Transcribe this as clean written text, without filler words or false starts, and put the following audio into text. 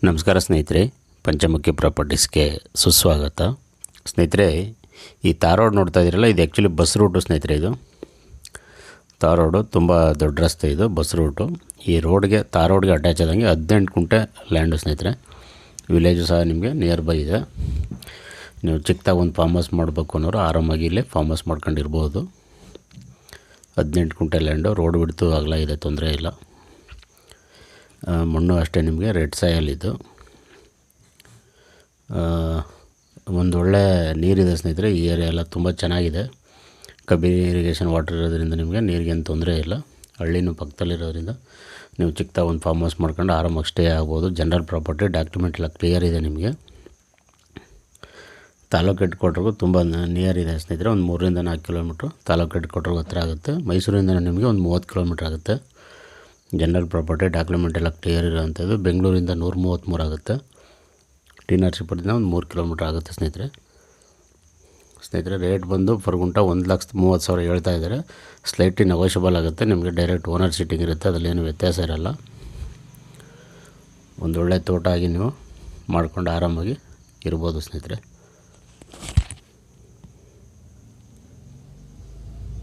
ನಮಸ್ಕಾರ ಸ್ನೇಹಿತರೆ, ಪಂಚಮುಖಿ ಪ್ರಾಪರ್ಟೀಸ್ಗೆ ಸುಸ್ವಾಗತ. ಸ್ನೇಹಿತರೆ, ಈ ತಾರ್ ರೋಡ್ ನೋಡ್ತಾ ಇದ್ದೀರಲ್ಲ, ಇದು ಆ್ಯಕ್ಚುಲಿ ಬಸ್ ರೂಟು ಸ್ನೇಹಿತರೆ. ಇದು ತಾರ್ ರೋಡು ತುಂಬ ದೊಡ್ಡ ರಸ್ತೆ, ಇದು ಬಸ್ ರೂಟು. ಈ ತಾರ್ ರೋಡ್ಗೆ ಅಟ್ಯಾಚ್ ಆದಂಗೆ 18 ಕುಂಟೆ ಲ್ಯಾಂಡು ಸ್ನೇಹಿತರೆ. ವಿಲೇಜು ಸಹ ನಿಮಗೆ ನಿಯರ್ ಬೈ ಇದೆ. ನೀವು ಚಿಕ್ಕದಾಗಿ ಒಂದು ಫಾರ್ಮ್ ಹೌಸ್ ಮಾಡಬೇಕು ಅನ್ನೋರು ಆರಾಮಾಗಿ ಇಲ್ಲೇ ಫಾರ್ಮ್ ಹೌಸ್ ಮಾಡ್ಕೊಂಡಿರ್ಬೋದು. 18 ಕುಂಟೆ ಲ್ಯಾಂಡು, ರೋಡ್ ಬಿಡ್ತು ಅಗಲ ಇದೆ, ತೊಂದರೆ ಇಲ್ಲ. ಮಣ್ಣು ಅಷ್ಟೇ ನಿಮಗೆ ರೆಡ್ ಸಾಯಲ್ಲಿದ್ದು. ಒಂದು ಒಳ್ಳೆ ನೀರಿದೆ ಸ್ನೇಹಿತರೆ. ಈ ಏರಿಯಾ ಎಲ್ಲ ತುಂಬ ಚೆನ್ನಾಗಿದೆ. ಕಬಿನಿ ಇರಿಗೇಷನ್ ವಾಟರ್ ಇರೋದ್ರಿಂದ ನಿಮಗೆ ನೀರಿಗೇನು ತೊಂದರೆ ಇಲ್ಲ. ಹಳ್ಳಿನೂ ಪಕ್ಕದಲ್ಲಿರೋದ್ರಿಂದ ನೀವು ಚಿಕ್ಕದಾಗಿ ಒಂದು ಫಾರ್ಮ್ ಹೌಸ್ ಮಾಡ್ಕೊಂಡು ಆರಾಮಾಗಿ ಸ್ಟೇ ಆಗ್ಬೋದು. ಜನರಲ್ ಪ್ರಾಪರ್ಟಿ, ಡಾಕ್ಯುಮೆಂಟ್ ಎಲ್ಲ ಕ್ಲಿಯರ್ ಇದೆ ನಿಮಗೆ. ತಾಲೂಕು ಹೆಡ್ ಕ್ವಾರ್ಟರ್ಗೂ ತುಂಬ ನಿಯರ್ ಇದೆ ಸ್ನೇಹಿತರೆ. ಒಂದು 3 ರಿಂದ 4 ಕಿಲೋಮೀಟ್ರು ತಾಲೂಕು ಹೆಡ್ ಕ್ವಾರ್ಟರ್ಗೆ ಹತ್ರ ಆಗುತ್ತೆ. ಮೈಸೂರಿಂದ ನಿಮಗೆ ಒಂದು 30 ಕಿಲೋಮೀಟ್ರ್ ಆಗುತ್ತೆ. ಜನರಲ್ ಪ್ರಾಪರ್ಟಿ, ಡಾಕ್ಯುಮೆಂಟ್ ಎಲ್ಲ ಕ್ಲಿಯರ್ ಇರೋವಂಥದ್ದು. ಬೆಂಗಳೂರಿಂದ 133 ಆಗುತ್ತೆ. ಟಿ ನರಸೀಪುರದಿಂದ ಒಂದು 3 ಕಿಲೋಮೀಟ್ರ್ ಆಗುತ್ತೆ ಸ್ನೇಹಿತರೆ. ರೇಟ್ ಬಂದು ಪರ್ ಗುಂಟ 1,30,000 ಹೇಳ್ತಾ ಇದ್ದಾರೆ. ಸ್ಲೈಟ್ಲಿ ನೆಗೋಷಿಯಬಲ್ ಆಗುತ್ತೆ. ನಿಮಗೆ ಡೈರೆಕ್ಟ್ ಓನರ್ ಸೀಟಿಂಗ್ ಇರುತ್ತೆ, ಅದರಲ್ಲೇನು ವ್ಯತ್ಯಾಸ ಇರೋಲ್ಲ. ಒಂದೊಳ್ಳೆ ತೋಟ ಆಗಿ ನೀವು ಮಾಡ್ಕೊಂಡು ಆರಾಮಾಗಿ ಇರ್ಬೋದು ಸ್ನೇಹಿತರೆ.